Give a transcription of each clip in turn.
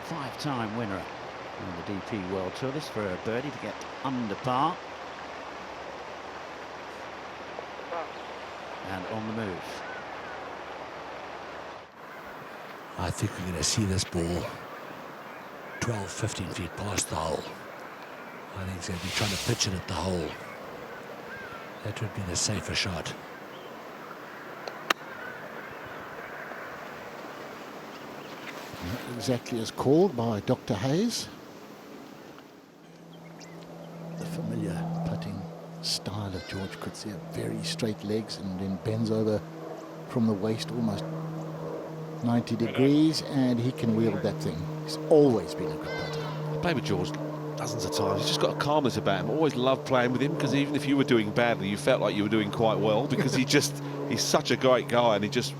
5-time winner on the DP World Tour. This for a birdie to get under par. And on the move. I think we're going to see this ball 12, 15 feet past the hole. I think he's going to be trying to pitch it at the hole. That would be the safer shot. Exactly as called by Dr. Hayes. The familiar putting style of George Coetzee, very straight legs and then bends over from the waist almost 90 degrees, and he can wield that thing. He's always been a good putter. I played with George dozens of times. He's just got a calmness about him. I always loved playing with him, because even if you were doing badly, you felt like you were doing quite well, because he's such a great guy, and his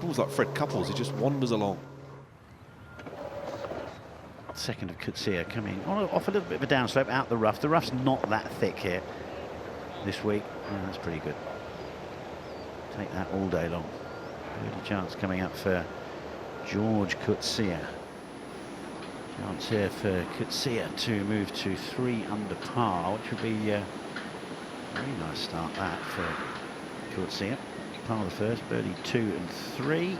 ball's like Fred Couples, he just wanders along. Second of Coetzee coming off a little bit of a downslope out the rough. The rough's not that thick here this week. Yeah, that's pretty good. Take that all day long. Birdie chance coming up for George Coetzee. Chance here for Coetzee to move to 3 under par, which would be a very nice start that for Coetzee. Par the first, birdie 2 and 3.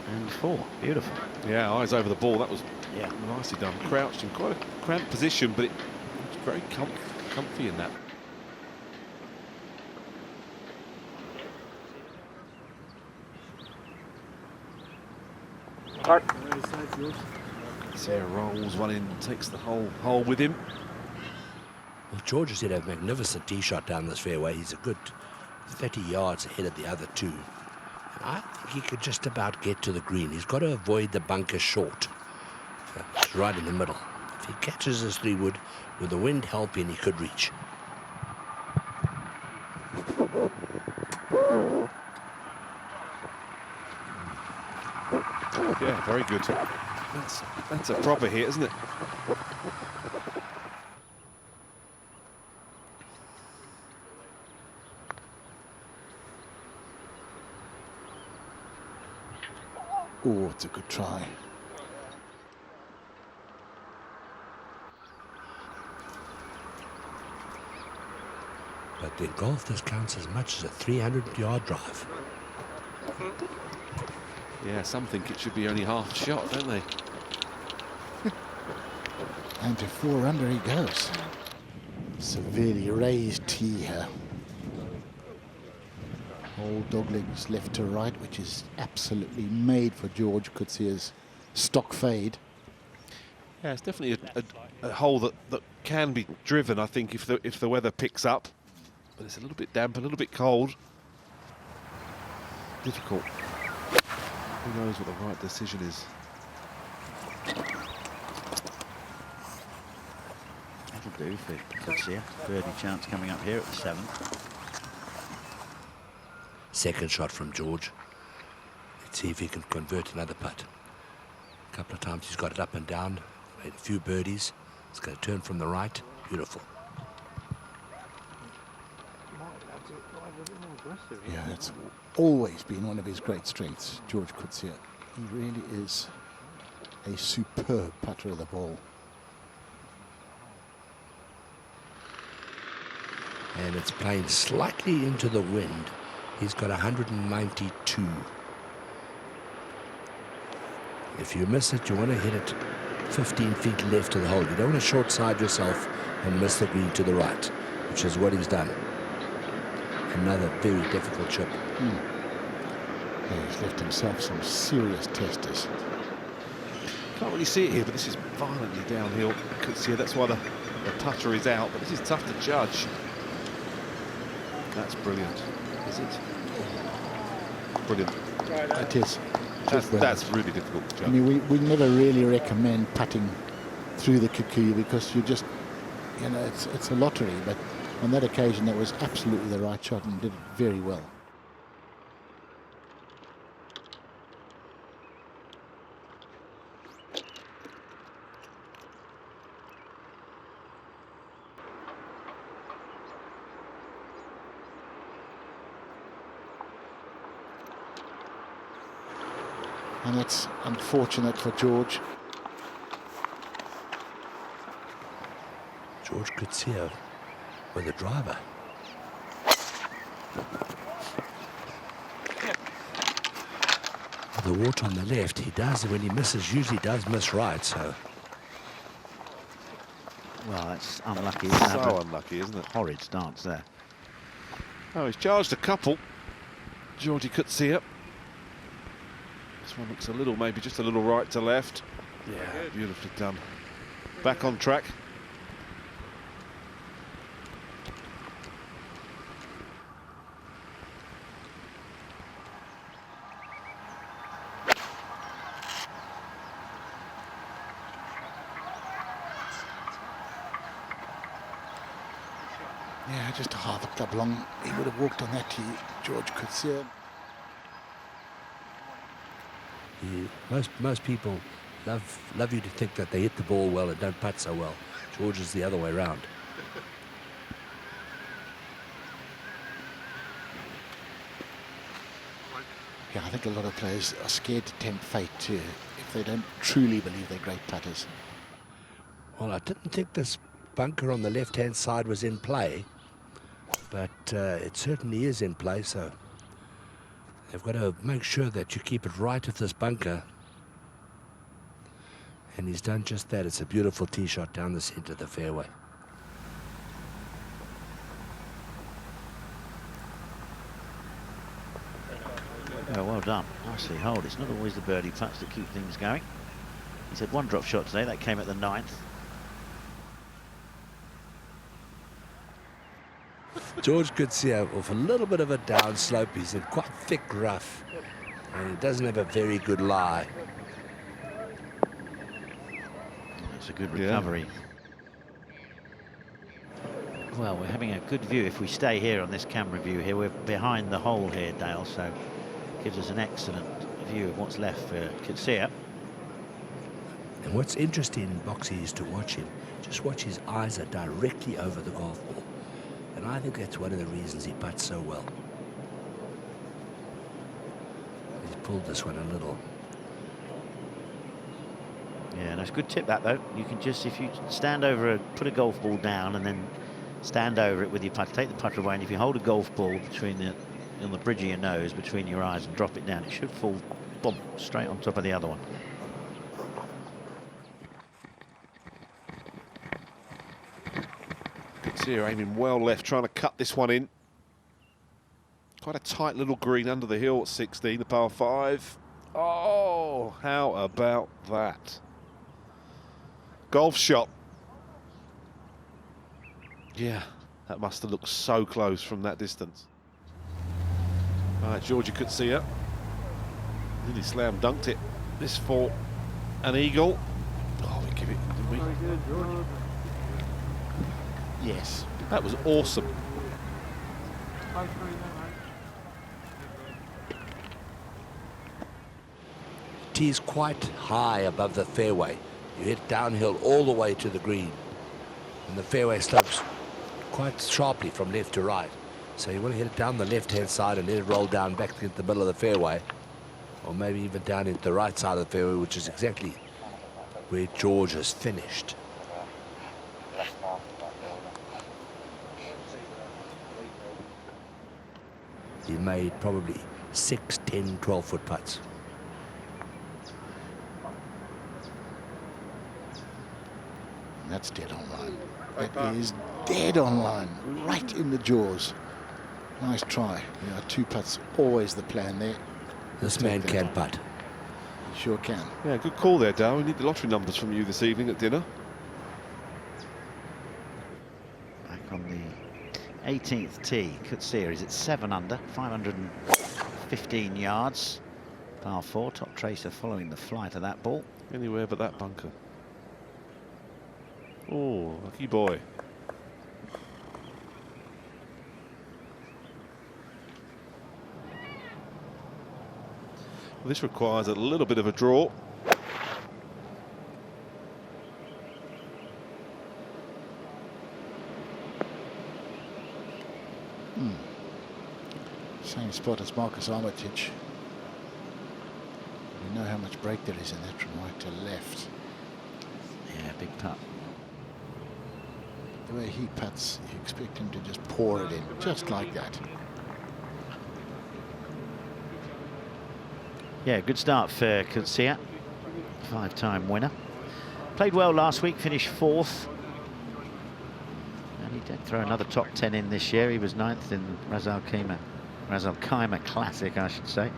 And 4, beautiful. Yeah, eyes over the ball. That was yeah nicely done. Crouched in quite a cramped position, but it was very comfy in that. Sarah rolls one in, takes the whole hole with him. Well, George has hit a magnificent tee shot down this fairway. He's a good 30 yards ahead of the other two. I think he could just about get to the green. He's got to avoid the bunker short. It's right in the middle. If he catches this 3-wood with the wind helping, he could reach. Yeah, very good. That's a proper hit, isn't it? Oh, it's a good try. But in golf, this counts as much as a 300-yard drive. Yeah, some think it should be only half shot, don't they? And to 4 under he goes. Severely raised tee here. All doglegs left to right, which is absolutely made for George Coetzee's stock fade. Yeah, it's definitely a hole that can be driven, I think, if the weather picks up. But it's a little bit damp, a little bit cold. Difficult. Who knows what the right decision is? That'll do for Coetzee. Birdie chance coming up here at the 7th. Second shot from George. Let's see if he can convert another putt. A couple of times he's got it up and down, made a few birdies. It's going to turn from the right. Beautiful. Yeah, that's always been one of his great strengths, George Coetzee. He really is a superb putter of the ball. And it's playing slightly into the wind. He's got 192. If you miss it, you want to hit it 15 feet left of the hole. You don't want to short side yourself and miss the green to the right, which is what he's done. Another very difficult chip. Yeah, he's left himself some serious testers. Can't really see it here, but this is violently downhill. Coetzee, that's why the putter is out, but this is tough to judge. That's brilliant. Is it? Brilliant. It is. That's really difficult to judge. I mean, we never really recommend putting through the kikuyu because you just, you know, it's a lottery. But on that occasion, that was absolutely the right shot and did it very well. And it's unfortunate for George. George Coetzee with a driver. The water on the left, he does, when he misses, usually does miss right, so. Well, that's unlucky. So unlucky, isn't it? Horrid stance there. Oh, he's charged a couple. Georgie Coetzee. This one looks a little, maybe just a little right to left. Yeah, beautifully done. Back on track. Yeah, just a half a club long. He would have walked on that tee, George Coetzee. Most people love you to think that they hit the ball well and don't putt so well. George is the other way around. Yeah, I think a lot of players are scared to tempt fate too, if they don't truly believe they're great putters. Well, I didn't think this bunker on the left-hand side was in play, but it certainly is in play, so they've got to make sure that you keep it right at this bunker. And he's done just that. It's a beautiful tee shot down the center of the fairway. Oh, well done. Nicely hold. It's not always the birdie putts that keep things going. He's had one drop shot today. That came at the 9th. George Coetzee off a little bit of a downslope. He's in quite thick rough, and he doesn't have a very good lie. That's a good recovery. Well, we're having a good view. If we stay here on this camera view here, we're behind the hole here, Dale, so gives us an excellent view of what's left for Coetzee. And what's interesting, Boxy, is to watch him. Just watch his eyes are directly over the golf ball. And I think that's one of the reasons he putts so well. He's pulled this one a little. Yeah, that's a good tip, that, though. You can just, if you stand over, put a golf ball down and then stand over it with your putter, take the putter away, and if you hold a golf ball between on the bridge of your nose, between your eyes, and drop it down, it should fall, boom, straight on top of the other one. Coetzee aiming well left, trying to cut this one in. Quite a tight little green under the hill at 16, the par 5. Oh, how about that? Golf shot. Yeah, that must have looked so close from that distance. All right, Georgie Coetzee. Nearly slam dunked it. This for an eagle. Oh, we give it, didn't we? Very good, George. Yes. That was awesome. Tee's quite high above the fairway. You hit downhill all the way to the green. And the fairway slopes quite sharply from left to right. So you want to hit it down the left-hand side and let it roll down back into the middle of the fairway. Or maybe even down into the right side of the fairway, which is exactly where George has finished. He made probably 6, 10, 12-foot putts. That's dead on line. That is dead on line, right in the jaws. Nice try. Yeah, 2 putts, always the plan there. This man can putt. He sure can. Yeah, good call there, Dale. We need the lottery numbers from you this evening at dinner. Back on the 18th tee, Coetzee is at 7 under, 515 yards. Par 4, top tracer following the flight of that ball. Anywhere but that bunker. Oh, lucky boy. Well, this requires a little bit of a draw. Same spot as Marcus Armitage. He know how much break there is in that from right to left. Yeah, big putt. The way he putts, you expect him to just pour it in, just like that. Yeah, good start for Coetzee, 5-time winner. Played well last week, finished 4th. And he did throw another top 10 in this year. He was 9th in Ras Al Khaimah Classic, I should say.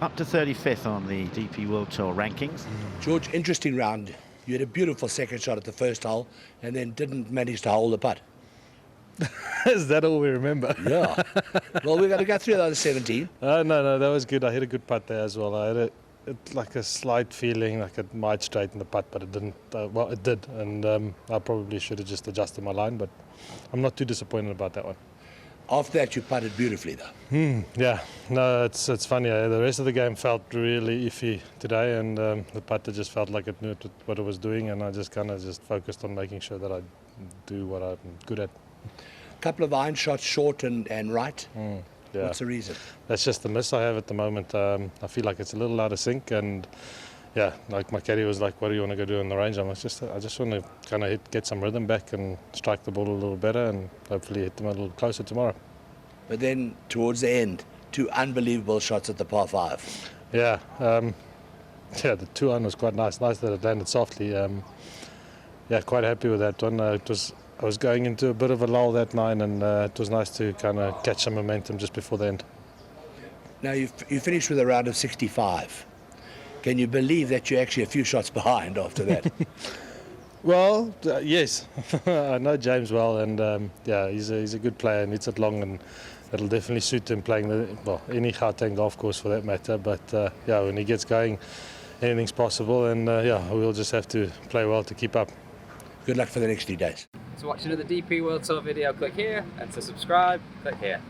Up to 35th on the DP World Tour rankings. George, interesting round. You had a beautiful second shot at the first hole and then didn't manage to hole the putt. Is that all we remember? Yeah. Well, we're going to go through the other 17. No, that was good. I hit a good putt there as well. I had like a slight feeling like it might straighten the putt, but it didn't. Well, it did, and I probably should have just adjusted my line, but I'm not too disappointed about that one. After that, you putted beautifully, though. Yeah, no, it's funny. The rest of the game felt really iffy today, and the putter just felt like it knew what it was doing, and I just kind of focused on making sure that I do what I'm good at. Couple of iron shots short and right. Yeah. What's the reason? That's just the miss I have at the moment. I feel like it's a little out of sync, and yeah, like my caddy was like, "What do you want to go do on the range?" I just want to kind of get some rhythm back and strike the ball a little better, and hopefully hit them a little closer tomorrow. But then towards the end, 2 unbelievable shots at the par 5. Yeah, the 2-iron was quite nice. Nice that it landed softly. Yeah, quite happy with that one. I was going into a bit of a lull that 9, and it was nice to kind of catch some momentum just before the end. Now you finished with a round of 65. Can you believe that you're actually a few shots behind after that? Well, yes. I know James well, and yeah, he's a good player and hits it long, and it'll definitely suit him playing any Gauteng golf course for that matter. But yeah, when he gets going, anything's possible, and yeah, we'll just have to play well to keep up. Good luck for the next few days. To watch another DP World Tour video, click here, and to subscribe, click here.